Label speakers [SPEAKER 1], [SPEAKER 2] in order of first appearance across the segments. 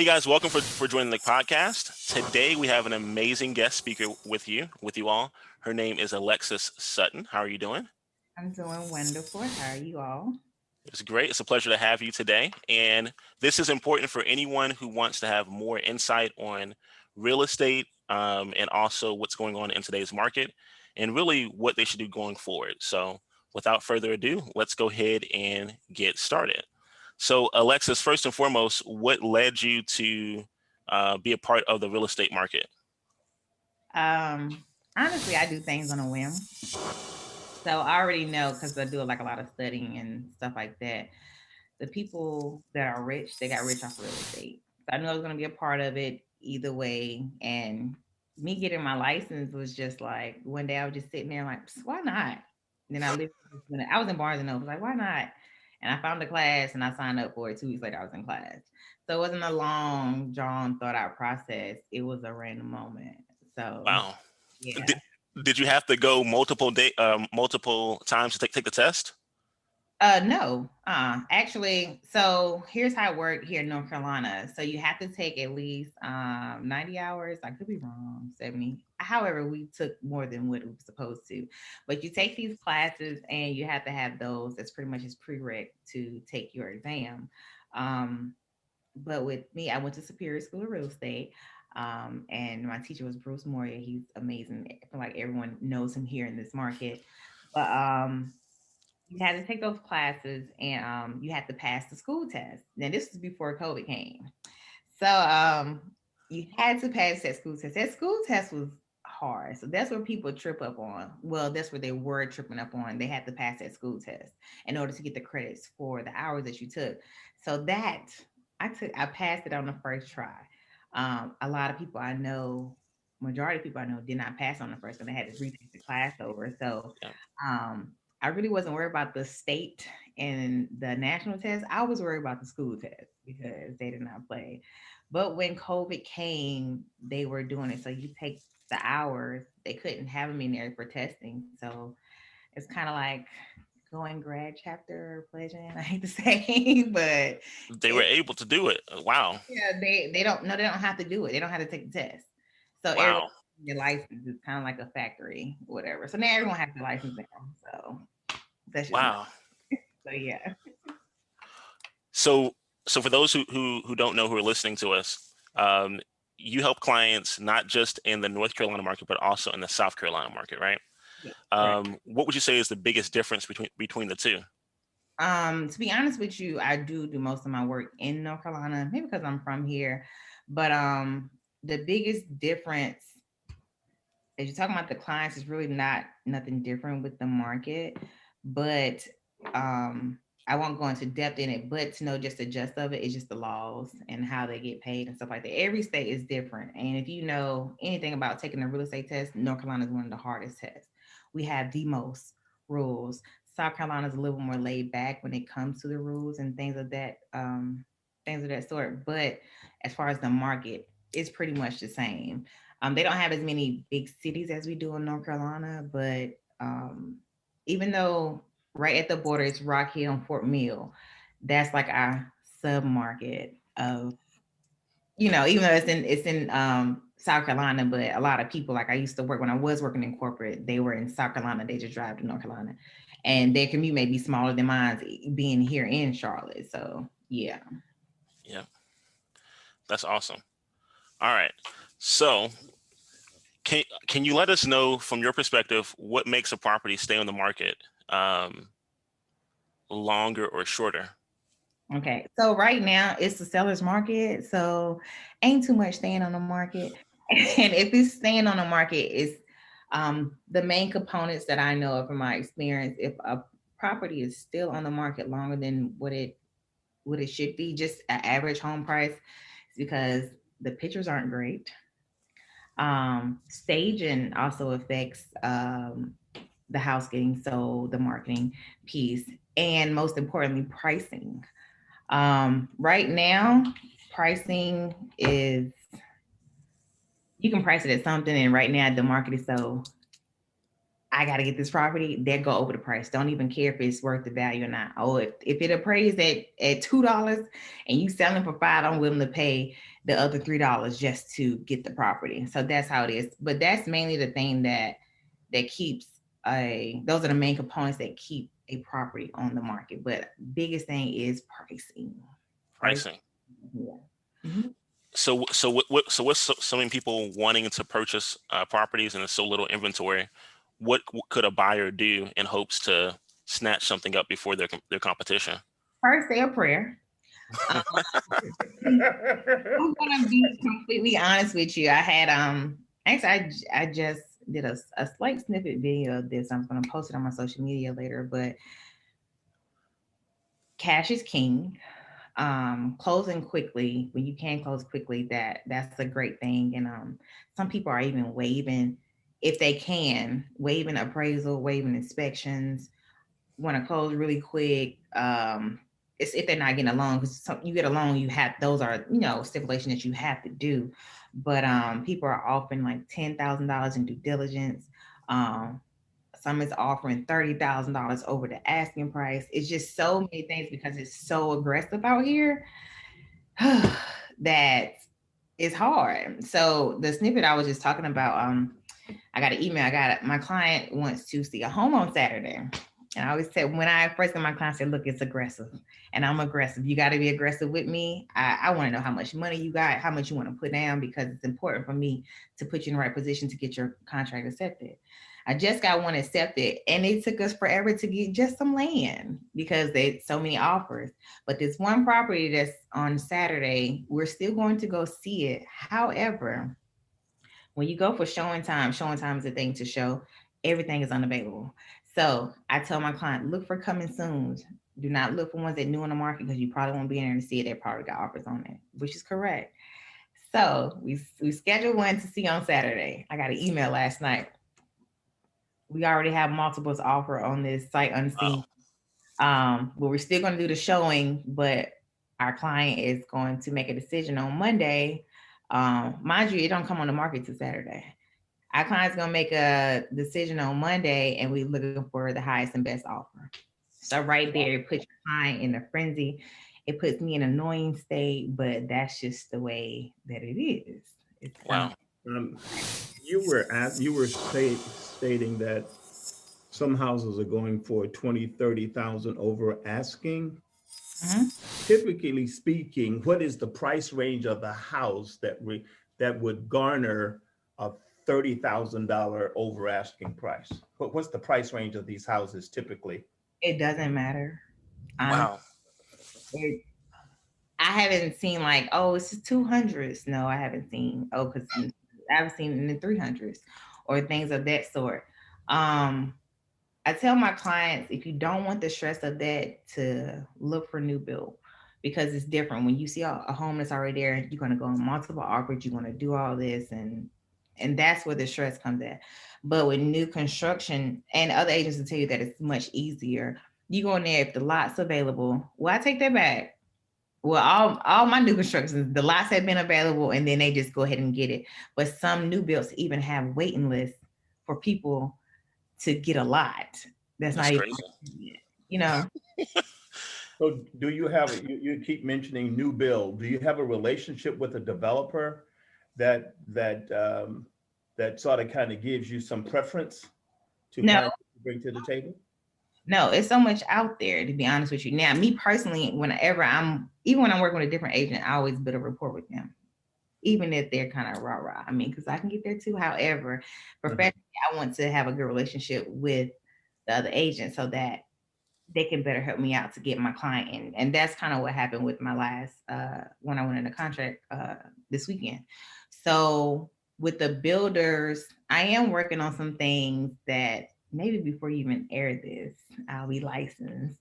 [SPEAKER 1] Hey guys, welcome for joining the podcast. Today we have an amazing guest speaker with you all. Her name is Alexis Sutton. How are you doing?
[SPEAKER 2] I'm doing wonderful. How are you all?
[SPEAKER 1] It's great. It's a pleasure to have you today. And this is important for anyone who wants to have more insight on real estate and also what's going on in today's market and really what they should do going forward. So without further ado, let's go ahead and get started. So Alexis, first and foremost, what led you to be a part of the real estate market?
[SPEAKER 2] Um, Honestly, I do things on a whim. So I already know because I do like a lot of studying and stuff like that. The people that are rich, they got rich off real estate. So I knew I was going to be a part of it either way. And me getting my license was just like one day I was just sitting there like, why not? And then I was in Barnes and Noble, like, why not? And I found a class and I signed up for it. 2 weeks later, I was in class. So it wasn't a long, drawn, thought out process. It was a random moment. So
[SPEAKER 1] Wow.
[SPEAKER 2] yeah.
[SPEAKER 1] Did, did you have to go multiple times to take the test?
[SPEAKER 2] No. Actually, so here's how it worked here in North Carolina. So you have to take at least 90 hours. I could be wrong, 70. However, we took more than what we were supposed to. But you take these classes and you have to have those. That's pretty much as prereq to take your exam. Um, but with me, I went to Superior School of Real Estate. And my teacher was Bruce Moria. He's amazing. I feel like everyone knows him here in this market. But you had to take those classes and you had to pass the school test. Now this was before COVID came. So you had to pass that school test. That school test was hard. So that's where people trip up on. Well, that's where they were tripping up on. They had to pass that school test in order to get the credits for the hours that you took. So that I passed it on the first try. A lot of people I know, majority of people I know did not pass on the first one. They had to retake the class over. So
[SPEAKER 1] Yeah.
[SPEAKER 2] um, I really wasn't worried about the state and the national test. I was worried about the school test because they did not play. But when COVID came, they were doing it. So you take the hours, they couldn't have them in there for testing. So it's kind of like going grad chapter pledging. I hate to say, but
[SPEAKER 1] They were
[SPEAKER 2] it's
[SPEAKER 1] able to do it. Wow.
[SPEAKER 2] yeah, they don't no, they don't have to do it. They don't have to take the test. So everyone
[SPEAKER 1] Wow.
[SPEAKER 2] your license is kind of like a factory, whatever. So now everyone has their license now. So that's just my
[SPEAKER 1] Wow.
[SPEAKER 2] so yeah.
[SPEAKER 1] So, so for those who don't know, who are listening to us, you help clients not just in the North Carolina market, but also in the South Carolina market, right?
[SPEAKER 2] Yeah, correct.
[SPEAKER 1] What would you say is the biggest difference between the two?
[SPEAKER 2] To be honest with you, I do most of my work in North Carolina, maybe because I'm from here. But the biggest difference, as you're talking about the clients, is really not nothing different with the market. But I won't go into depth in it, but to know just the gist of it is just the laws and how they get paid and stuff like that. Every state is different. And if you know anything about taking a real estate test, North Carolina is one of the hardest tests. We have the most rules. South Carolina is a little more laid back when it comes to the rules and things of that sort. But as far as the market, it's pretty much the same. They don't have as many big cities as we do in North Carolina, but even though right at the border is Rock Hill and Fort Mill, that's like our sub market of even though it's in South Carolina, but a lot of people like I used to work when I was working in corporate, they were in South Carolina, they just drive to North Carolina. And their commute may be smaller than mine being here in Charlotte. So yeah.
[SPEAKER 1] Yeah, that's awesome. All right. So, can you let us know from your perspective what makes a property stay on the market um, longer or shorter?
[SPEAKER 2] Okay. So right now it's the seller's market. So ain't too much staying on the market. And if it's staying on the market, it's the main components that I know of from my experience. If a property is still on the market longer than what it should be, just an average home price, it's because the pictures aren't great. Staging also affects the house getting sold, the marketing piece, and most importantly, pricing. Right now, pricing is you can price it at something, and right now the market is so I got to get this property, they go over the price. Don't even care if it's worth the value or not. Oh, if it appraised at $2 and you selling for $5, I'm willing to pay the other $3 just to get the property. So that's how it is. But that's mainly the thing that keeps those are the main components that keep a property on the market. But biggest thing is pricing.
[SPEAKER 1] Pricing.
[SPEAKER 2] Yeah. Mm-hmm.
[SPEAKER 1] So what's so many people wanting to purchase properties and there's so little inventory? What could a buyer do in hopes to snatch something up before their competition?
[SPEAKER 2] First, say a prayer. I'm gonna be completely honest with you. I had actually I just did a slight snippet video of this. I'm gonna post it on my social media later, but cash is king. Closing quickly when you can close quickly, that's a great thing. And some people are even waiving, if they can, waiving appraisal, waiving inspections, want to close really quick. It's if they're not getting a loan, because you get a loan, you have, those are, stipulation that you have to do. But people are offering like $10,000 in due diligence. Some is offering $30,000 over the asking price. It's just so many things because it's so aggressive out here that it's hard. So the snippet I was just talking about, I got an email. My client wants to see a home on Saturday. And I always said, when I first got my client, I said, look, it's aggressive. And I'm aggressive. You got to be aggressive with me. I want to know how much money you got, how much you want to put down, because it's important for me to put you in the right position to get your contract accepted. I just got one accepted, and it took us forever to get just some land because there's so many offers. But this one property that's on Saturday, we're still going to go see it. However, when you go for showing time is a thing to show. Everything is unavailable. So I tell my client, look for coming soon. Do not look for ones that new on the market because you probably won't be in there to see it. They probably got offers on it, which is correct. So we scheduled one to see on Saturday. I got an email last night. We already have multiples offer on this site unseen. Wow. But we're still going to do the showing, but our client is going to make a decision on Monday. Mind you, it don't come on the market till Saturday. Our client's gonna make a decision on Monday, and we're looking for the highest and best offer. So right there, it puts your client in a frenzy. It puts me in an annoying state, but that's just the way that it is. It's
[SPEAKER 1] Wow.
[SPEAKER 3] You were stating that some houses are going for 20, 30,000 over asking.
[SPEAKER 2] Mm-hmm.
[SPEAKER 3] Typically speaking, what is the price range of the house that would garner a $30,000 over asking price? What's the price range of these houses typically?
[SPEAKER 2] It doesn't matter.
[SPEAKER 1] Wow.
[SPEAKER 2] I haven't seen like, oh, it's 200s. No, I haven't seen. Oh, because I've seen in the 300s or things of that sort. I tell my clients, if you don't want the stress of that, to look for new build, because it's different. When you see a home that's already there, you're going to go on multiple offers. You're going to do all this, and that's where the stress comes at. But with new construction, and other agents will tell you that it's much easier. You go in there, if the lot's available. Well, I take that back. Well, all my new constructions, the lots have been available, and then they just go ahead and get it. But some new builds even have waiting lists for people to get a lot. That's not even,
[SPEAKER 3] you know. So do you have, you keep mentioning new build. Do you have a relationship with a developer that sort of kind of gives you some preference to
[SPEAKER 2] no.
[SPEAKER 3] Bring to the table?
[SPEAKER 2] No, it's so much out there, to be honest with you. Now, me personally, even when I'm working with a different agent, I always build a rapport with them, even if they're kind of rah-rah. I mean, because I can get there too. However, professionally, I want to have a good relationship with the other agent so that they can better help me out to get my client in. And that's kind of what happened with my last, when I went into contract this weekend. So with the builders, I am working on some things that maybe before you even air this, I'll be licensed,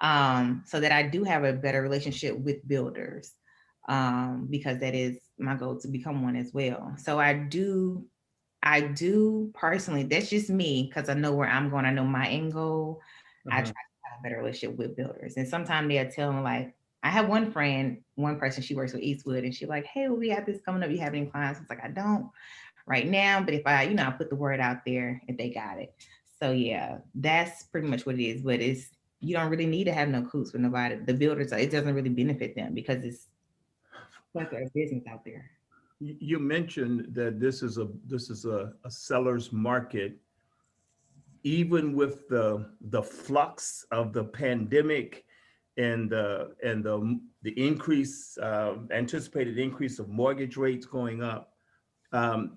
[SPEAKER 2] so that I do have a better relationship with builders, because that is my goal, to become one as well. So I do personally, that's just me, because I know where I'm going. I know my end goal. I try to have a better relationship with builders. And sometimes they'll tell me, like, I have one person, she works with Eastwood, and she's like, hey, well, we have this coming up. You have any clients? It's like, I don't right now, but if I put the word out there, if they got it. So yeah, that's pretty much what it is. But you don't really need to have no coots with nobody. The builders, it doesn't really benefit them because it's like a business out there.
[SPEAKER 3] You mentioned that this is a seller's market, even with the flux of the pandemic and the increase, anticipated increase of mortgage rates going up. Um,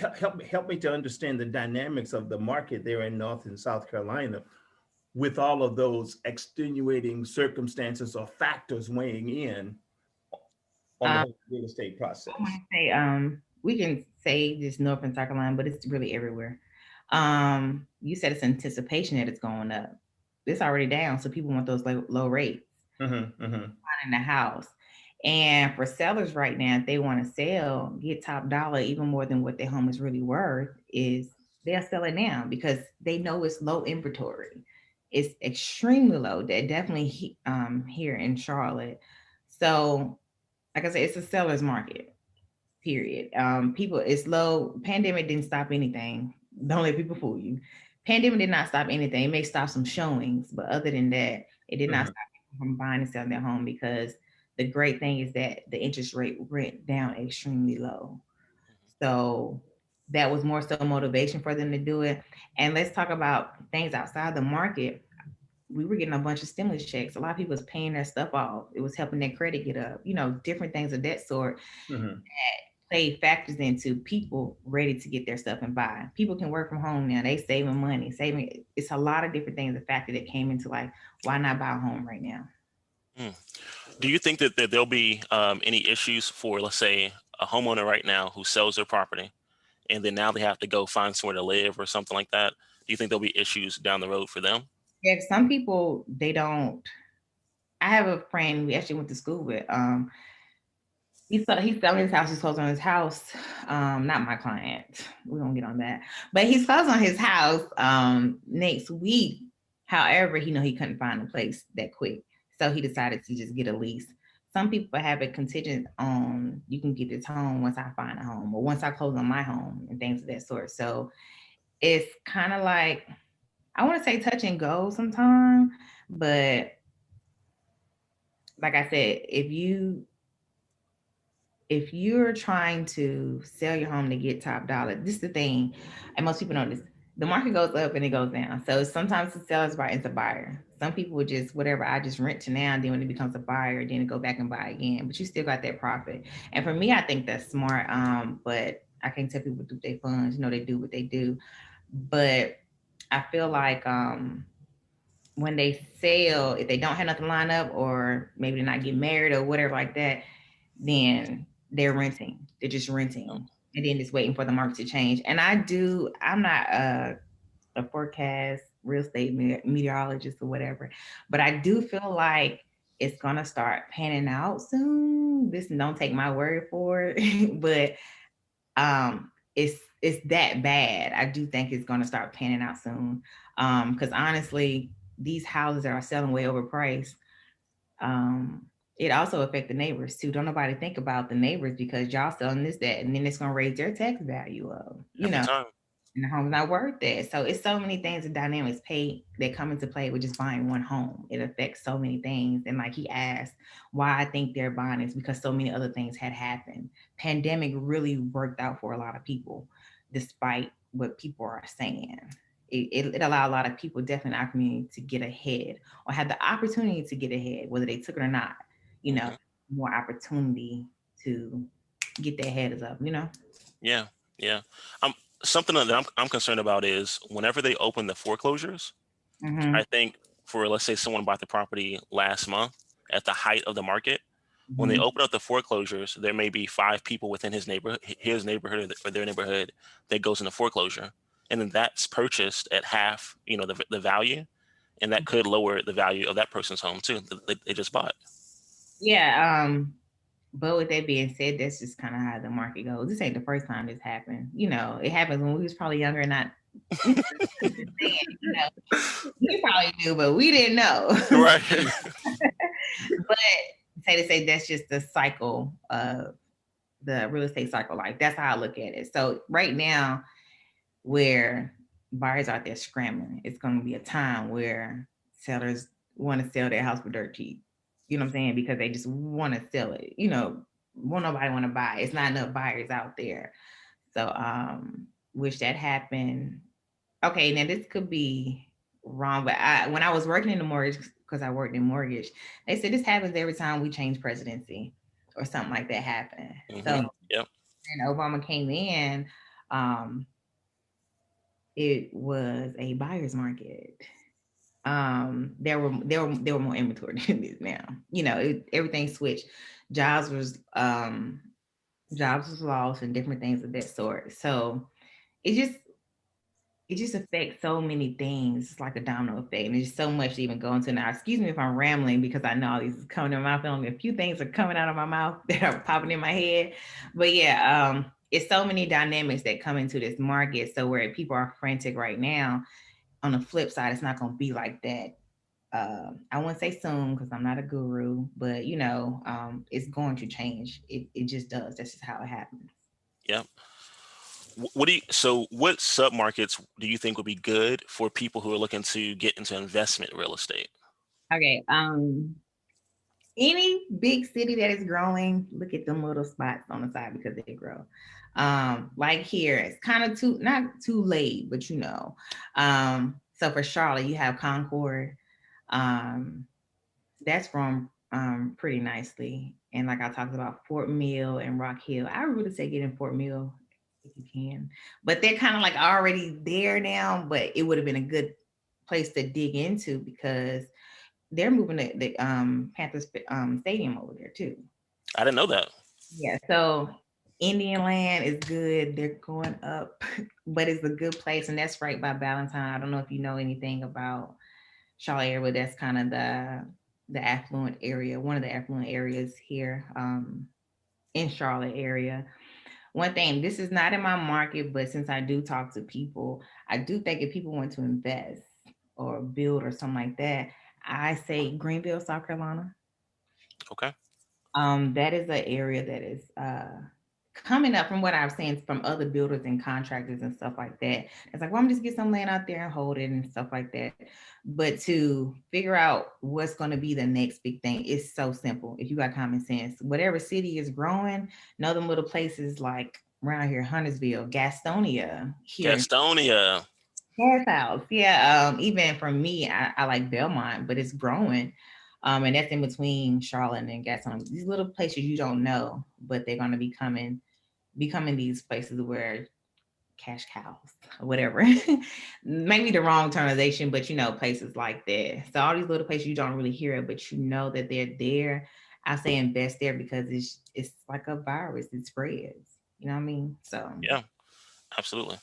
[SPEAKER 3] help me to understand the dynamics of the market there in North and South Carolina, with all of those extenuating circumstances or factors weighing in on the
[SPEAKER 2] Um,
[SPEAKER 3] whole real estate process.
[SPEAKER 2] I want to say, we can say this North and South Carolina, but it's really everywhere. You said it's anticipation that it's going up. It's already down, so people want those low rates in the house. And for sellers right now, if they want to sell, get top dollar even more than what their home is really worth, is they'll sell it now because they know it's low inventory. It's extremely low. They're definitely here in Charlotte. So, like I said, it's a seller's market. Period. People, it's low. Pandemic didn't stop anything. Don't let people fool you. Pandemic did not stop anything. It may stop some showings, but other than that, it did not stop people from buying and selling their home because the great thing is that the interest rate went down extremely low. So that was more so motivation for them to do it. And let's talk about things outside the market. We were getting a bunch of stimulus checks. A lot of people was paying their stuff off. It was helping their credit get up, different things of that sort. Play factors into people ready to get their stuff and buy. People can work from home now. They saving money, saving. It's a lot of different things. The factor that came into like, why not buy a home right now?
[SPEAKER 1] Do you think that there'll be any issues for, let's say, a homeowner right now who sells their property and then now they have to go find somewhere to live or something like that? Do you think there'll be issues down the road for them?
[SPEAKER 2] Yeah, some people, they don't. I have a friend we actually went to school with. He's selling his house. He's closing on his house. Not my client. We won't get on that. But he's closing on his house next week. However, he couldn't find a place that quick, so he decided to just get a lease. Some people have it contingent on you can get this home once I find a home or once I close on my home and things of that sort. So it's kind of like, I want to say touch and go sometimes, but like I said, if you're trying to sell your home to get top dollar, this is the thing, and most people know this, the market goes up and it goes down. So sometimes the seller's buyer is a buyer. Some people would just, whatever, I just rent to now, and then when it becomes a buyer, then go back and buy again. But you still got that profit. And for me, I think that's smart. But I can't tell people do their funds, they do what they do. But I feel like when they sell, if they don't have nothing lined up, or maybe they're not getting married or whatever like that, then they're renting. They're just renting and then just waiting for the market to change. And I'm not a forecast real estate meteorologist or whatever, but I do feel like it's gonna start panning out soon. This, don't take my word for it, but it's that bad. I do think it's gonna start panning out soon. Because honestly, these houses are selling way overpriced. It also affect the neighbors too. Don't nobody think about the neighbors because y'all selling this, that, and then it's gonna raise their tax value up,
[SPEAKER 1] Every time.
[SPEAKER 2] and the home's not worth that. So it's so many things and dynamics that come into play with just buying one home. It affects so many things. And like he asked, why I think they're buying is because so many other things had happened. Pandemic really worked out for a lot of people, despite what people are saying. It allowed a lot of people definitely in our community to get ahead or have the opportunity to get ahead, whether they took it or not, more opportunity to get their heads up,
[SPEAKER 1] Yeah. Something that I'm concerned about is whenever they open the foreclosures, I think for, let's say, someone bought the property last month at the height of the market, when they open up the foreclosures, there may be 5 people within his neighborhood or their neighborhood that goes into foreclosure. And then that's purchased at half, the value. And that could lower the value of that person's home too, that they just bought.
[SPEAKER 2] Yeah. But with that being said, that's just kind of how the market goes. This ain't the first time this happened. It happened when we was probably younger, not we probably knew, but we didn't know.
[SPEAKER 1] Right.
[SPEAKER 2] But to say that's just the cycle of the real estate cycle. Like, that's how I look at it. So right now, where buyers out there scrambling. It's going to be a time where sellers want to sell their house for dirt cheap. You know what I'm saying? Because they just want to sell it. Won't nobody want to buy. It's not enough buyers out there. So wish that happened. Okay, now this could be wrong, but when I was working in the mortgage, because I worked in mortgage, they said this happens every time we change presidency or something like that happened. So
[SPEAKER 1] Yep.
[SPEAKER 2] when Obama came in, it was a buyer's market. There were more inventory than this now. Everything switched. Jobs was lost and different things of that sort. So it just affects so many things. It's like a domino effect. And there's so much to even go into now. Excuse me if I'm rambling because I know all these is coming in my mouth. Only a few things are coming out of my mouth that are popping in my head. But yeah, it's so many dynamics that come into this market. So where people are frantic right now, on the flip side, it's not going to be like that. I wouldn't say soon because I'm not a guru, but it's going to change. It just does. That's just how it happens.
[SPEAKER 1] Yep. What submarkets do you think would be good for people who are looking to get into investment real estate?
[SPEAKER 2] Okay. Any big city that is growing, look at them little spots on the side because they grow. Like here, it's kind of not too late, but so for Charlotte, you have Concord. That's grown pretty nicely. And like I talked about Fort Mill and Rock Hill, I would really say get in Fort Mill if you can. But they're kind of like already there now, but it would have been a good place to dig into because they're moving the Panthers stadium over there too.
[SPEAKER 1] I didn't know that.
[SPEAKER 2] Yeah, so Indian Land is good. They're going up, but it's a good place, and that's right by Ballantyne. I don't know if you know anything about Charlotte area, but that's kind of the affluent area, one of the affluent areas here in Charlotte area. One thing, this is not in my market, but since I do talk to people, I do think if people want to invest or build or something like that, I say Greenville, South Carolina.
[SPEAKER 1] Okay.
[SPEAKER 2] That is an area that is coming up from what I've seen from other builders and contractors and stuff like that. It's like, well, I'm just get some land out there and hold it and stuff like that. But to figure out what's going to be the next big thing is so simple. If you got common sense, whatever city is growing, know them little places like around here, Huntersville, Gastonia, here.
[SPEAKER 1] Gastonia.
[SPEAKER 2] Gas House. Yeah. Even for me, I like Belmont, but it's growing. And that's in between Charlotte and Gastonia. These little places you don't know, but they're going to becoming these places where cash cows or whatever. Maybe the wrong termination, but places like that. So all these little places you don't really hear it, but you know that they're there. I say invest there because it's like a virus. It spreads. You know what I mean? So
[SPEAKER 1] yeah, absolutely.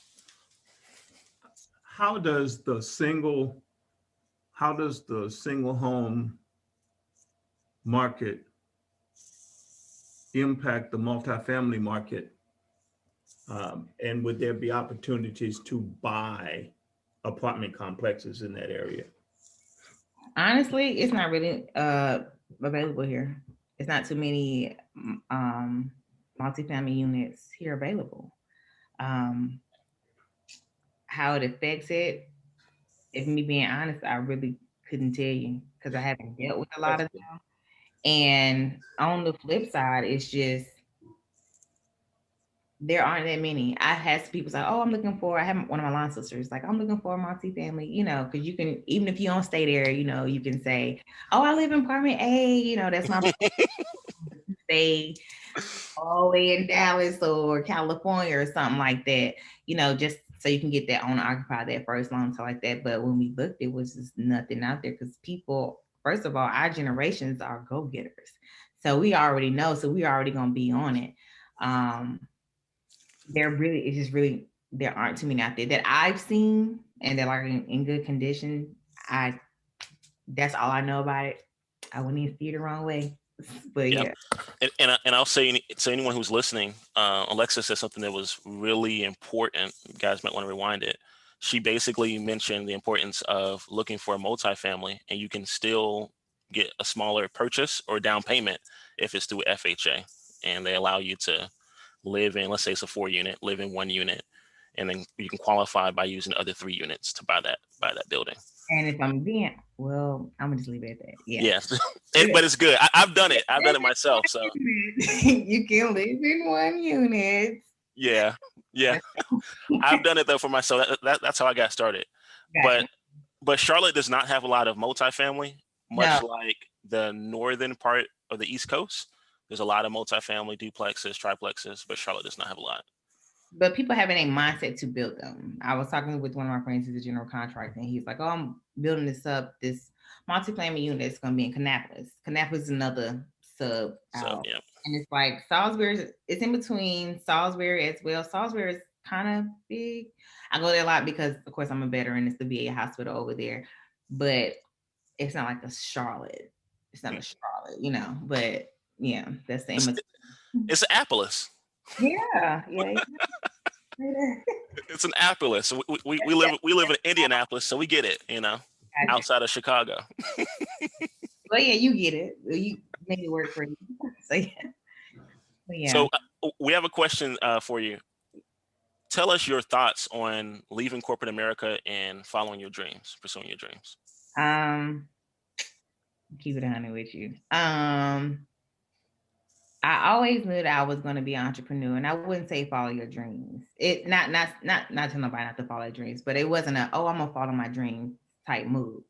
[SPEAKER 3] How does the single home market impact the multifamily market? And would there be opportunities to buy apartment complexes in that area?
[SPEAKER 2] Honestly, it's not really available here. It's not too many multifamily units here available. How it affects it, if me being honest, I really couldn't tell you because I haven't dealt with a lot of them. And on the flip side, it's just there aren't that many. I had some people say, "Oh, I'm looking for." I have one of my line sisters like, "I'm looking for a multifamily," because you can, even if you don't stay there, you can say, "Oh, I live in apartment A." That's my stay all the way in Dallas or California or something like that. Just so you can get that owner occupied that first loan, so like that. But when we looked, it was just nothing out there because people, first of all, our generations are go getters, so we already know. So we already gonna be on it. There aren't too many out there that I've seen and they're like in good condition. That's all I know about it. I wouldn't even see it the wrong way, but yeah.
[SPEAKER 1] And I'll say to anyone who's listening, Alexis said something that was really important. You guys might want to rewind it. She basically mentioned the importance of looking for a multifamily, and you can still get a smaller purchase or down payment if it's through FHA, and they allow you to live in, let's say it's a 4 unit, live in 1 unit, and then you can qualify by using the other 3 units to buy that building.
[SPEAKER 2] And if I'm being, well, I'm gonna just leave it at that. Yeah.
[SPEAKER 1] Yes, but it's good. I've done it. I've done it myself. So
[SPEAKER 2] you can live in 1 unit.
[SPEAKER 1] yeah. I've done it though for myself. That's how I got started.
[SPEAKER 2] Gotcha.
[SPEAKER 1] But Charlotte does not have a lot of multifamily, much
[SPEAKER 2] No.
[SPEAKER 1] like the northern part of the East Coast. There's a lot of multifamily, duplexes, triplexes, but Charlotte does not have a lot.
[SPEAKER 2] But people having a mindset to build them. I was talking with one of my friends who's a general contractor, and he's like, "Oh, I'm building this multifamily unit that's going to be in Kannapolis. Kannapolis is another sub out.
[SPEAKER 1] Yeah.
[SPEAKER 2] And it's like Salisbury, it's in between Salisbury as well. Salisbury is kind of big. I go there a lot because, of course, I'm a veteran. It's the VA hospital over there. But it's not like a Charlotte. It's not a Charlotte, But yeah, that's the image.
[SPEAKER 1] It's Annapolis.
[SPEAKER 2] Yeah.
[SPEAKER 1] It's an Annapolis. We live in Indianapolis, so we get it, outside of Chicago.
[SPEAKER 2] Well, yeah, you get it. You make it work for you. So yeah.
[SPEAKER 1] So we have a question for you. Tell us your thoughts on leaving corporate America and following your dreams, pursuing your dreams.
[SPEAKER 2] Keep it 100 with you. I always knew that I was going to be an entrepreneur, and I wouldn't say follow your dreams. It not tell nobody not to follow their dreams, but it wasn't I'm gonna follow my dream type move.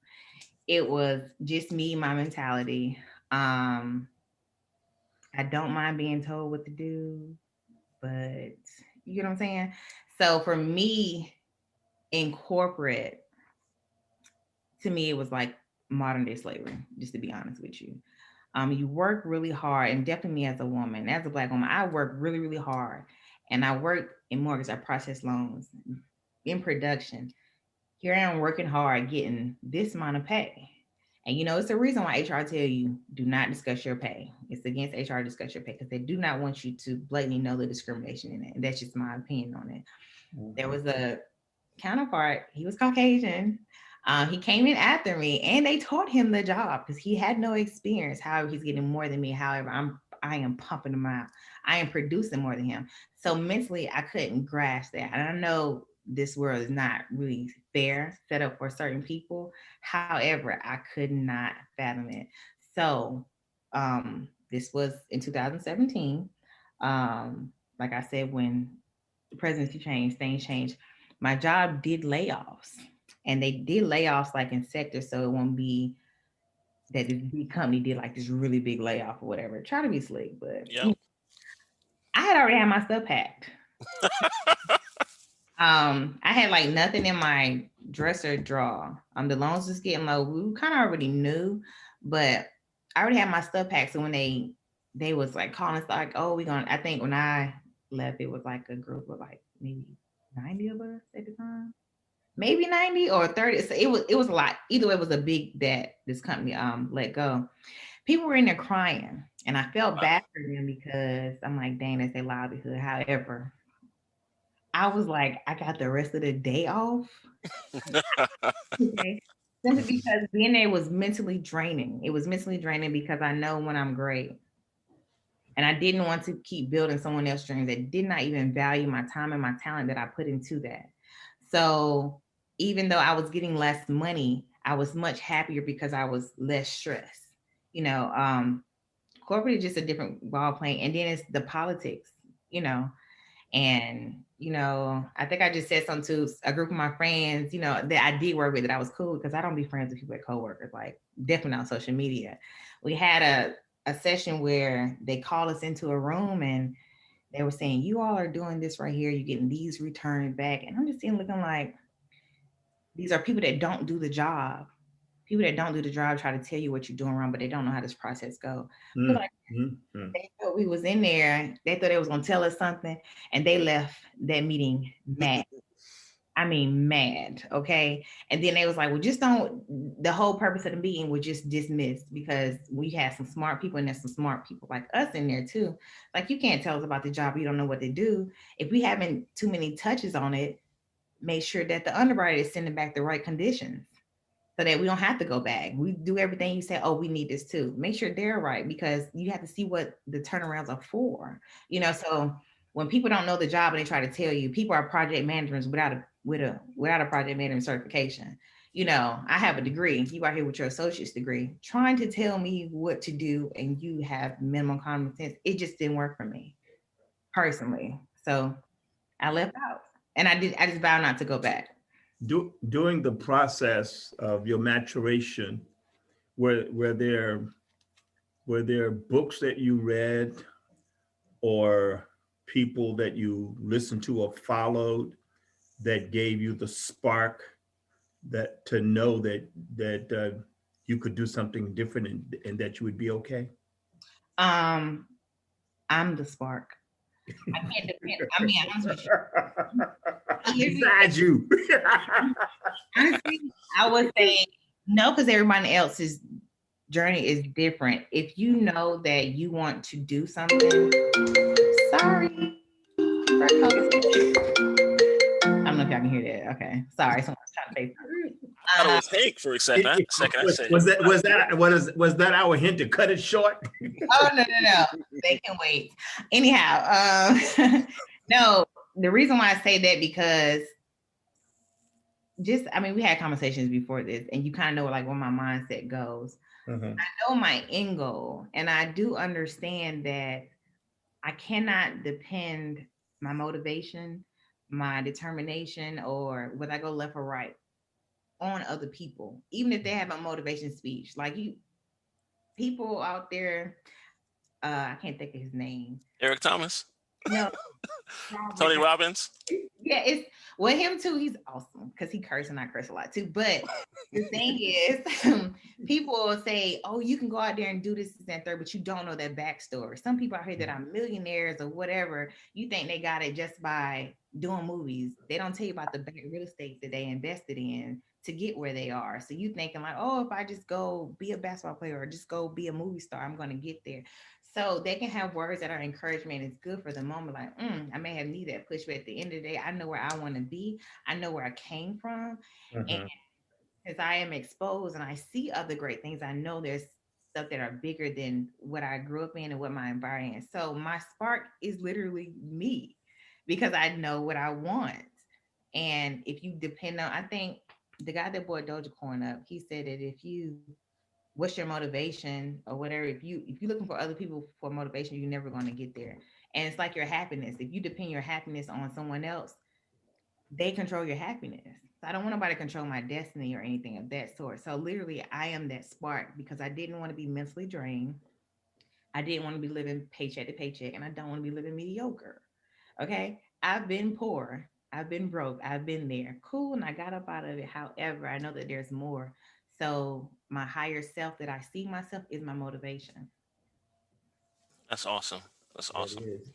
[SPEAKER 2] It was just me, my mentality. I don't mind being told what to do, but you get what I'm saying? So for me, in corporate, to me, it was like modern day slavery, just to be honest with you. You work really hard, and definitely me as a woman, as a Black woman, I work really, really hard. And I work in mortgage, I process loans, in production. Here I am working hard, getting this amount of pay. And it's a reason why HR tell you, do not discuss your pay. It's against HR to discuss your pay because they do not want you to blatantly know the discrimination in it. And that's just my opinion on it. Mm-hmm. There was a counterpart, he was Caucasian. He came in after me, and they taught him the job because he had no experience. However, he's getting more than me. However, I am pumping him out. I am producing more than him. So mentally, I couldn't grasp that. And I know this world is not really fair, set up for certain people. However, I could not fathom it. So this was in 2017. Like I said, when the presidency changed, things changed. My job did layoffs. And they did layoffs like in sectors, so it won't be that this big company did like this really big layoff or whatever. Try to be slick, but
[SPEAKER 1] yeah.
[SPEAKER 2] I had already had my stuff packed. I had like nothing in my dresser drawer. The loans was getting low. We kind of already knew, but I already had my stuff packed. So when they was like calling us like, oh, I think when I left, it was like a group of like maybe 90 of us at the time. Maybe 90 or 30. So it was a lot. Either way, it was a big that this company let go. People were in there crying, and I felt bad for them because I'm like, dang, that's their livelihood. However, I was like, I got the rest of the day off. Okay. Simply because being there was mentally draining. It was mentally draining because I know when I'm great. And I didn't want to keep building someone else's dreams that did not even value my time and my talent that I put into that. So even though I was getting less money, I was much happier because I was less stressed. Corporate is just a different ball playing. And then it's the politics, and, I think I just said something to a group of my friends, that I did work with, that I was cool because I don't be friends with people at coworkers, like definitely not on social media. We had a session where they called us into a room and they were saying, you all are doing this right here. You're getting these returned back. And I'm just looking like, these are people that don't do the job. People that don't do the job try to tell you what you're doing wrong, but they don't know how this process goes. Mm-hmm. Like, they thought we was in there. They thought they was going to tell us something, and they left that meeting mad. I mean, mad, okay? And then they was like, well, just don't, the whole purpose of the meeting was just dismissed because we had some smart people, and there's some smart people like us in there too. Like, you can't tell us about the job. You don't know what to do. If we haven't too many touches on it, make sure that the underwriter is sending back the right conditions so that we don't have to go back. We do everything you say, oh, we need this too. Make sure they're right because you have to see what the turnarounds are for. So when people don't know the job and they try to tell you, people are project managers without a project management certification. You know, I have a degree. You are here with your associate's degree, trying to tell me what to do, and you have minimum common sense. It just didn't work for me personally. So I left out, and I just vowed not to go back.
[SPEAKER 3] During the process of your maturation, were there books that you read or people that you listened to or followed that gave you the spark that to know that you could do something different and that you would be okay?
[SPEAKER 2] Um, I'm the spark. I can't depend. I mean, honest with you.
[SPEAKER 3] Besides you.
[SPEAKER 2] Honestly, I would say no, because everybody else's journey is different. If you know that you want to do something, sorry. I don't know if y'all can hear that. Okay, sorry. Someone's trying to say something.
[SPEAKER 1] I thought it was Hank for a second. I said,
[SPEAKER 3] Was that our hint to cut it short?
[SPEAKER 2] Oh no. They can wait. Anyhow, no. The reason why I say that because we had conversations before this, and you kind of know like where my mindset goes. I know my end goal, and I do understand that I cannot depend my motivation, my determination, or whether I go left or right on other people, even if they have a motivation speech. Like people out there, I can't think of his name.
[SPEAKER 1] Eric Thomas.
[SPEAKER 2] No.
[SPEAKER 1] Tony Robbins.
[SPEAKER 2] Yeah, it's him too. He's awesome because he curses and I curse a lot too. But the thing is, people will say, "Oh, you can go out there and do this and third," but you don't know that backstory. Some people out here that are millionaires or whatever, you think they got it just by doing movies. They don't tell you about the real estate that they invested in to get where they are. So you thinking like, "Oh, if I just go be a basketball player or just go be a movie star, I'm going to get there." So they can have words that are encouragement. It's good for the moment. Like, I may have needed that push, but at the end of the day, I know where I want to be. I know where I came from. And as I am exposed and I see other great things, I know there's stuff that are bigger than what I grew up in and what my environment is. So my spark is literally me because I know what I want. And if you depend on, I think the guy that brought Dogecoin up, he said that what's your motivation or whatever, if you're looking for other people for motivation, you're never going to get there. And it's like your happiness. If you depend your happiness on someone else, they control your happiness. So I don't want nobody to control my destiny or anything of that sort. So literally I am that spark because I didn't want to be mentally drained. I didn't want to be living paycheck to paycheck, and I don't want to be living mediocre. Okay, I've been poor, I've been broke, I've been there. Cool, and I got up out of it. However, I know that there's more. So my higher self that I see myself is my motivation.
[SPEAKER 1] That's awesome. That's
[SPEAKER 3] That
[SPEAKER 1] awesome.
[SPEAKER 3] is.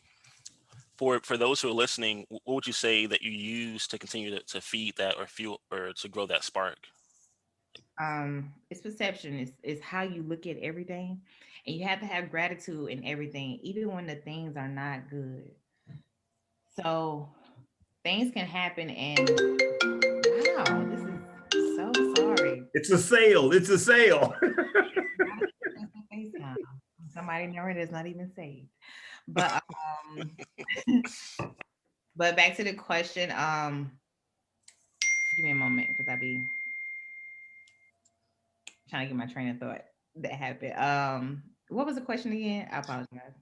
[SPEAKER 1] For those who are listening, what would you say that you use to continue to feed that or fuel or to grow that spark?
[SPEAKER 2] It's perception. It's how you look at everything, and you have to have gratitude in everything, even when the things are not good. So things can happen, and wow, this is so sorry.
[SPEAKER 3] It's a sale. It's a sale.
[SPEAKER 2] Somebody number that's not even saved. But but back to the question. Give me a moment because I be trying to get my train of thought that happened. What was the question again? I apologize.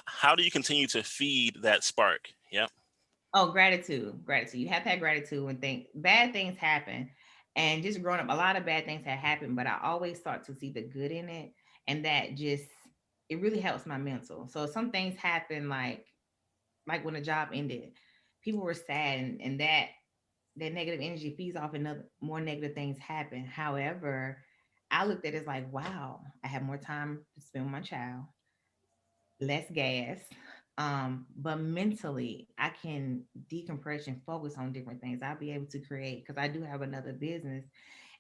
[SPEAKER 1] How do you continue to feed that spark? Yep.
[SPEAKER 2] Oh, gratitude. Gratitude. You have to have gratitude when bad things happen. And just growing up, a lot of bad things have happened, but I always start to see the good in it. And that just it really helps my mental. So some things happen like when the job ended, people were sad and that negative energy feeds off and more negative things happen. However, I looked at it as like, wow, I have more time to spend with my child, less gas. But mentally, I can decompress and focus on different things. I'll be able to create because I do have another business.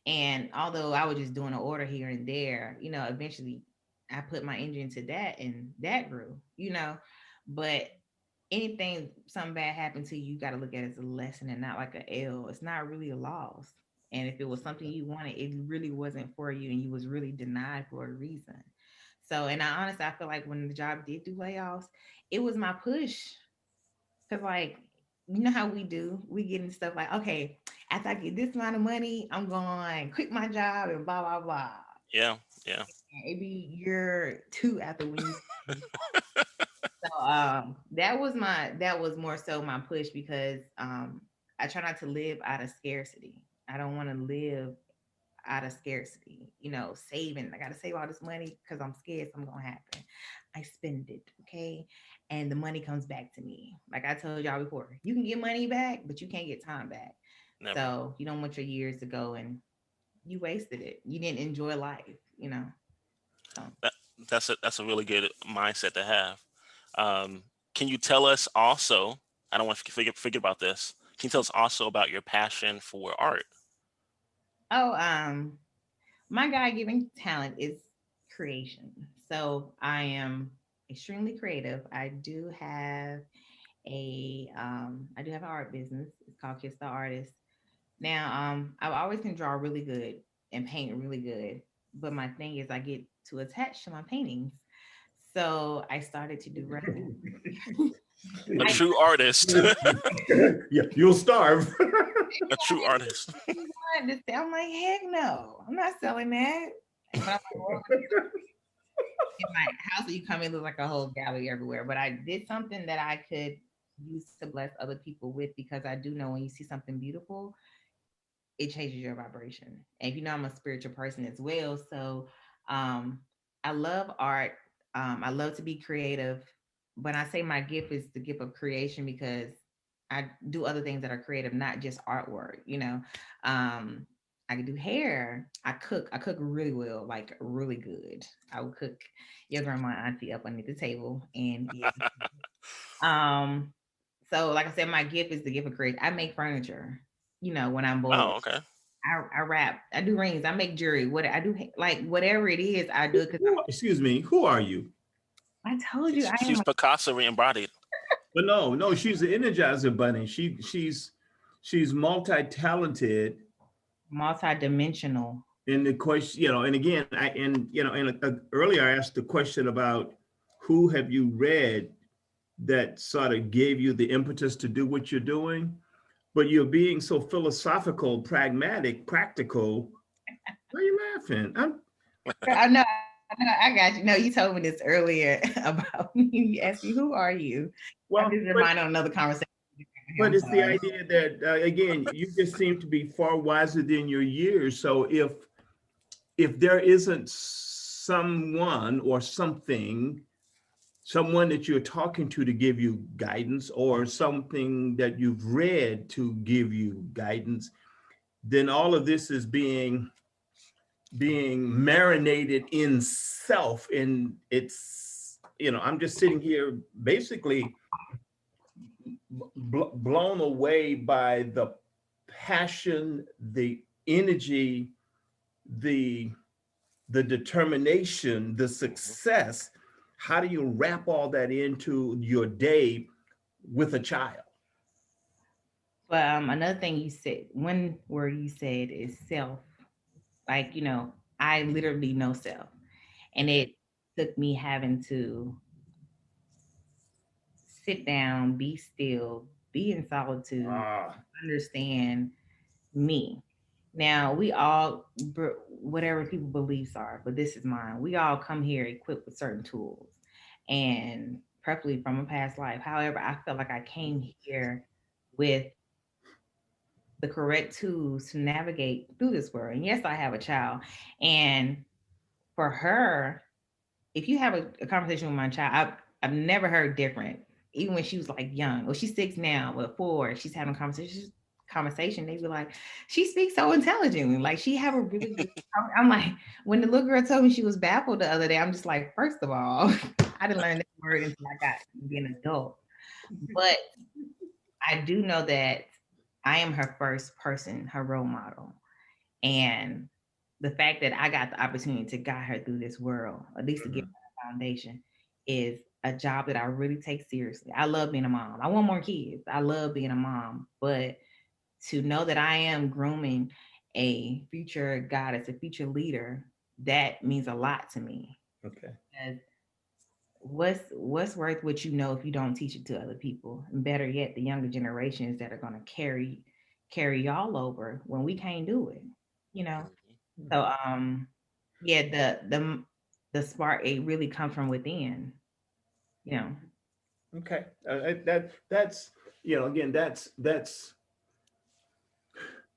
[SPEAKER 2] And although I was just doing an order here and there, eventually I put my energy into that and that grew, But something bad happened to you, you got to look at it as a lesson and not like a L. It's not really a loss. And if it was something you wanted, it really wasn't for you and you was really denied for a reason. So, and I honestly, I feel like when the job did do layoffs, it was my push. Cause like, you know how we do, we get into stuff like, okay, after I get this amount of money, I'm going to quit my job and blah, blah, blah.
[SPEAKER 1] Yeah. Yeah.
[SPEAKER 2] Maybe year two after when you. So that was more so my push because I try not to live out of scarcity. I don't want to live out of scarcity, saving. I got to save all this money because I'm scared something's going to happen. I spend it, okay? And the money comes back to me. Like I told y'all before, you can get money back, but you can't get time back.
[SPEAKER 1] Never.
[SPEAKER 2] So you don't want your years to go and you wasted it. You didn't enjoy life. So.
[SPEAKER 1] That, that's a really good mindset to have. Can you tell us also? I don't want to forget about this. Can you tell us also about your passion for art?
[SPEAKER 2] Oh, my God-given talent is creation. So I am extremely creative. I do have an art business. It's called Kiss the Artist. Now, I've always can draw really good and paint really good, but my thing is I get too attached to my paintings. So I started to do resin.
[SPEAKER 1] A true artist.
[SPEAKER 3] Yeah, you'll starve.
[SPEAKER 1] A true artist.
[SPEAKER 2] I'm like, heck no, I'm not selling that. But I'm like, well, in my house, you come in, look like a whole gallery everywhere. But I did something that I could use to bless other people with because I do know when you see something beautiful, it changes your vibration. And if you know, I'm a spiritual person as well. So um, I love art. I love to be creative. When I say my gift is the gift of creation because I do other things that are creative, not just artwork. Um, I can do hair. I cook. I cook really well, like really good. I would cook your grandma auntie up underneath the table. And yeah. So like I said, my gift is the gift of creation. I make furniture, when I'm bored.
[SPEAKER 1] Oh, okay.
[SPEAKER 2] I rap. I do rings. I make jewelry. What I do, like whatever it is, I do it because
[SPEAKER 3] Excuse me, who are you?
[SPEAKER 2] I told you I
[SPEAKER 1] She's
[SPEAKER 2] am
[SPEAKER 1] Picasso re-embodied.
[SPEAKER 3] But no, she's the Energizer Bunny. She's multi-talented.
[SPEAKER 2] multi-dimensional.
[SPEAKER 3] And the question, and again, earlier I asked the question about who have you read that sort of gave you the impetus to do what you're doing, but you're being so philosophical, pragmatic, practical. Why are you laughing?
[SPEAKER 2] I know. I got you. No, you told me this earlier about me. You asked me, "Who are you?"
[SPEAKER 3] Well,
[SPEAKER 2] I'm just reminded of another conversation.
[SPEAKER 3] but
[SPEAKER 2] I'm
[SPEAKER 3] it's the
[SPEAKER 2] sorry.
[SPEAKER 3] idea that again, you just seem to be far wiser than your years. So if there isn't someone or something, someone that you're talking to give you guidance, or something that you've read to give you guidance, then all of this is being marinated in self. And it's, I'm just sitting here basically blown away by the passion, the energy, the determination, the success. How do you wrap all that into your day with a child?
[SPEAKER 2] But another thing you said, one word you said is self. Like I literally know self, and it took me having to sit down, be still, be in solitude,
[SPEAKER 3] Ah,
[SPEAKER 2] understand me. Now, we all, whatever people beliefs are, but this is mine. We all come here equipped with certain tools and preferably from a past life. However, I felt like I came here with the correct tools to navigate through this world. And yes, I have a child. And for her, if you have a conversation with my child, I've never heard different. Even when she was like young, well, she's 6 now, but 4, she's having conversation. They be like, she speaks so intelligently. Like she have a really good. I'm like, when the little girl told me she was baffled the other day, I'm just like, first of all, I didn't learn that word until I got to be an adult. But I do know that I am her first person, her role model, and the fact that I got the opportunity to guide her through this world, at least to give her a foundation, is a job that I really take seriously. I love being a mom. I want more kids. I love being a mom. But to know that I am grooming a future goddess, a future leader, that means a lot to me.
[SPEAKER 3] okay.
[SPEAKER 2] Because what's worth what you know if you don't teach it to other people? And better yet, the younger generations that are going to carry y'all over when we can't do it, you know. So yeah, the spark, it really comes from within, you know.
[SPEAKER 3] Okay, that's again,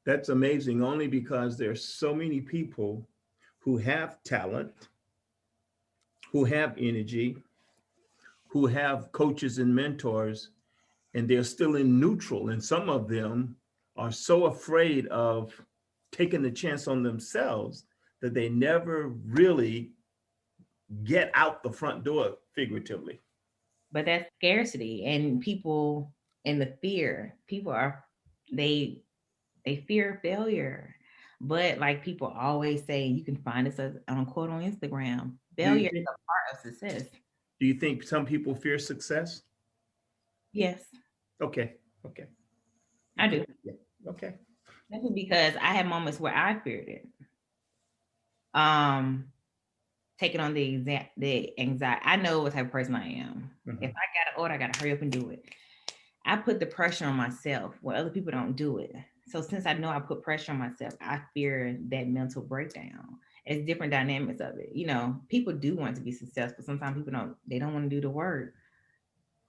[SPEAKER 3] that's amazing, only because there's so many people who have talent, who have energy, who have coaches and mentors, and they're still in neutral. And some of them are so afraid of taking the chance on themselves that they never really get out the front door, figuratively.
[SPEAKER 2] But that's scarcity, and people, and the fear. People are they they fear failure. But like people always say, you can find us on quote on Instagram.
[SPEAKER 3] Do you
[SPEAKER 2] Failure is
[SPEAKER 3] think,
[SPEAKER 2] a part of success.
[SPEAKER 3] some people fear success?
[SPEAKER 2] Yes,
[SPEAKER 3] Okay, okay,
[SPEAKER 2] I do.
[SPEAKER 3] yeah, okay.
[SPEAKER 2] Simply because I had moments where I feared it. Um, taking on the anxiety. I know what type of person I am.
[SPEAKER 3] Mhm.
[SPEAKER 2] If I got an order, I gotta hurry up and do it. I put the pressure on myself where other people don't do it. So since I know I put pressure on myself, I fear that mental breakdown. It's different dynamics of it. You know, people do want to be successful. Sometimes people don't, they don't want to do the work.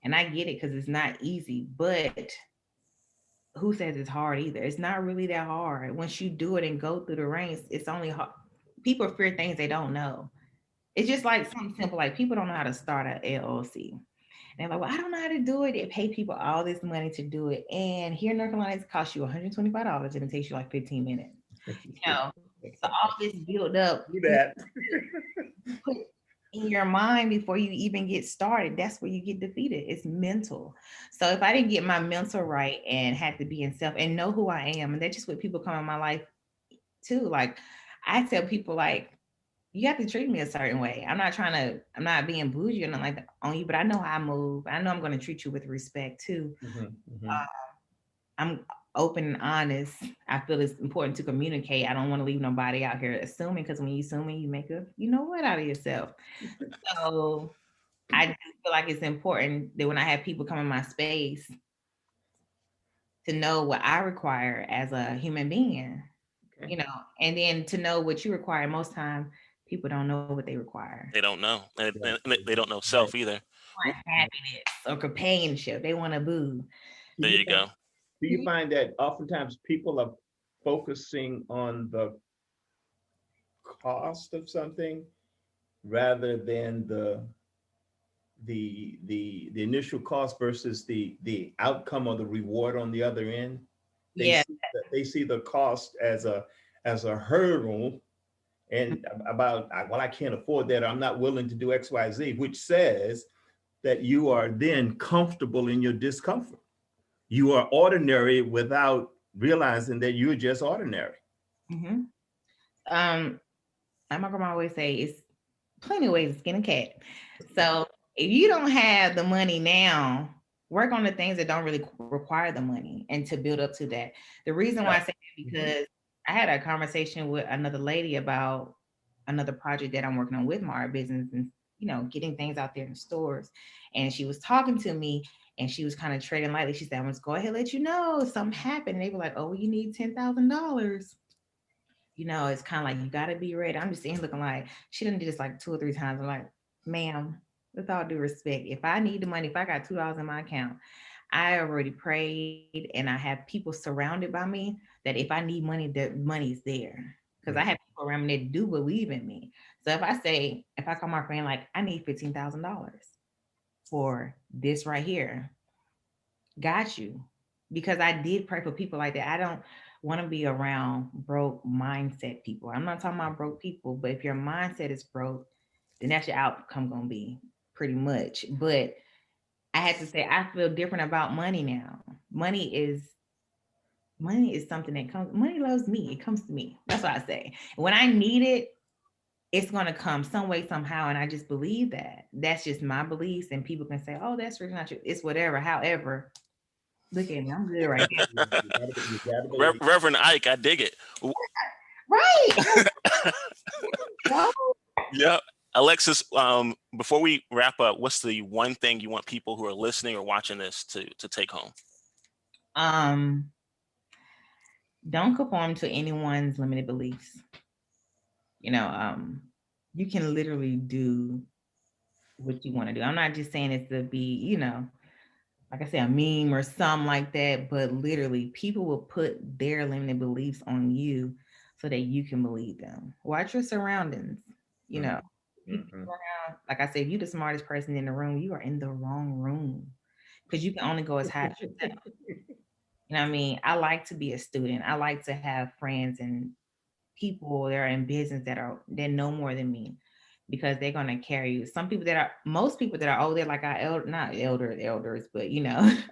[SPEAKER 2] And I get it because it's not easy, but who says it's hard either? It's not really that hard. Once you do it and go through the ranks, it's only hard. People fear things they don't know. It's just like something simple, like people don't know how to start an LLC. And they're like, well, I don't know how to do it. They pay people all this money to do it. And here in North Carolina, it costs you $125 and it takes you like 15 minutes. You know, so all this build up
[SPEAKER 3] Do that.
[SPEAKER 2] put in your mind before you even get started, that's where you get defeated. It's mental. So if I didn't get my mental right and had to be in self and know who I am, and that's just what people come in my life too. Like I tell people, like, you have to treat me a certain way. I'm not being bougie or nothing like that on you, but I know how I move. I know I'm going to treat you with respect too.
[SPEAKER 3] Mhm, mhm.
[SPEAKER 2] Uh, I'm open and honest. I feel it's important to communicate. I don't want to leave nobody out here assuming, because when you assuming, you make a you know what out of yourself. So I do feel like it's important that when I have people come in my space to know what I require as a human being,
[SPEAKER 3] Okay.
[SPEAKER 2] you know, and then to know what you require. Most time, people don't know what they require.
[SPEAKER 1] They don't know.
[SPEAKER 3] Right.
[SPEAKER 1] And they don't know
[SPEAKER 3] Right.
[SPEAKER 1] self either.
[SPEAKER 2] Want happiness or companionship. They want to boo.
[SPEAKER 3] Do
[SPEAKER 1] There
[SPEAKER 3] you
[SPEAKER 1] you
[SPEAKER 3] think,
[SPEAKER 1] go.
[SPEAKER 3] do you find that oftentimes people are focusing on the cost of something rather than the initial cost versus the outcome or the reward on the other end?
[SPEAKER 2] Yeah.
[SPEAKER 3] They see the cost as a hurdle, and about, well, I can't afford that, or I'm not willing to do XYZ, which says that you are then comfortable in your discomfort. You are ordinary without realizing that you're just ordinary.
[SPEAKER 2] Mm-hmm. Like my grandma always say, it's plenty of ways to skin a cat. So if you don't have the money now, work on the things that don't really require the money and to build up to that. The reason why I say that, because I had a conversation with another lady about another project that I'm working on with my business, and you know, getting things out there in stores. And she was talking to me and she was kind of trading lightly. She said, I'm just go ahead and let you know if something happened. And they were like, oh, well, you need $10,000. You know, it's kind of like you got to be ready. I'm just sitting looking like she didn't do this like 2 or 3 times. I'm like, ma'am, with all due respect, if I need the money, if I got $2 in my account, I already prayed and I have people surrounded by me that if I need money, the money's there. Because I have people around me that do believe in me. So if I call my friend, like, I need $15,000 for this right here, got you. Because I did pray for people like that. I don't want to be around broke mindset people. I'm not talking about broke people, but if your mindset is broke, then that's your outcome gonna be pretty much. But I had to say I feel different about money now. Money is something that comes, money loves me. It comes to me. That's what I say. When I need it, it's gonna come some way, somehow. And I just believe that. That's just my beliefs. And people can say, oh, that's really not true. It's whatever. However, look at me. I'm good right now.
[SPEAKER 3] You gotta believe.
[SPEAKER 1] Reverend Ike, I dig it.
[SPEAKER 2] Right.
[SPEAKER 1] Yeah. Alexis, before we wrap up, what's the one thing you want people who are listening or watching this to take home?
[SPEAKER 2] Don't conform to anyone's limited beliefs. You can literally do what you want to do. I'm not just saying it to be, like I said, a meme or something like that, but literally people will put their limited beliefs on you so that you can believe them. Watch your surroundings. Around, like I said, if you're the smartest person in the room, you are in the wrong room because you can only go as high as yourself. You know what I mean? I like to be a student. I like to have friends and people that are in business that know more than me, because they're gonna carry you. Most people that are older, like not elders, but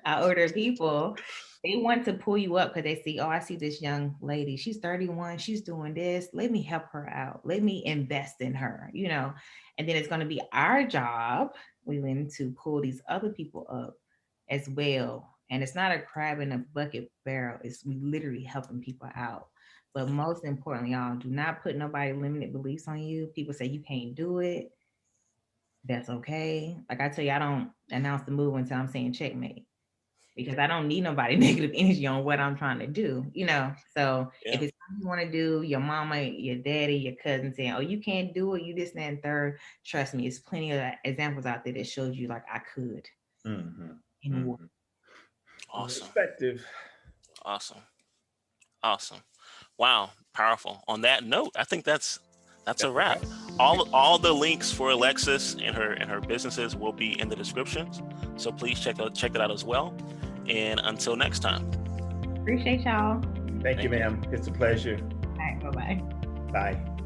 [SPEAKER 2] our older people, they want to pull you up because they see, oh, I see this young lady, she's 31, she's doing this. Let me help her out. Let me invest in her, and then it's gonna be our job, to pull these other people up as well. And it's not a crab in a bucket barrel. It's we literally helping people out. But most importantly, y'all, do not put nobody limited beliefs on you. People say you can't do it. That's okay. Like I tell you, I don't announce the move until I'm saying checkmate, because I don't need nobody negative energy on what I'm trying to do, So if it's something you want to do, your mama, your daddy, your cousin saying, oh, you can't do it, you this, and that, and third, trust me, it's plenty of examples out there that shows you like I could.
[SPEAKER 1] Awesome.
[SPEAKER 3] Perspective.
[SPEAKER 1] Awesome. Wow, powerful. On that note, I think that's a wrap. All the links for Alexis and her businesses will be in the descriptions, so please check it out as well. And until next time.
[SPEAKER 2] Appreciate y'all.
[SPEAKER 3] Thank you, ma'am. It's a pleasure.
[SPEAKER 2] All right, bye-bye.
[SPEAKER 3] Bye.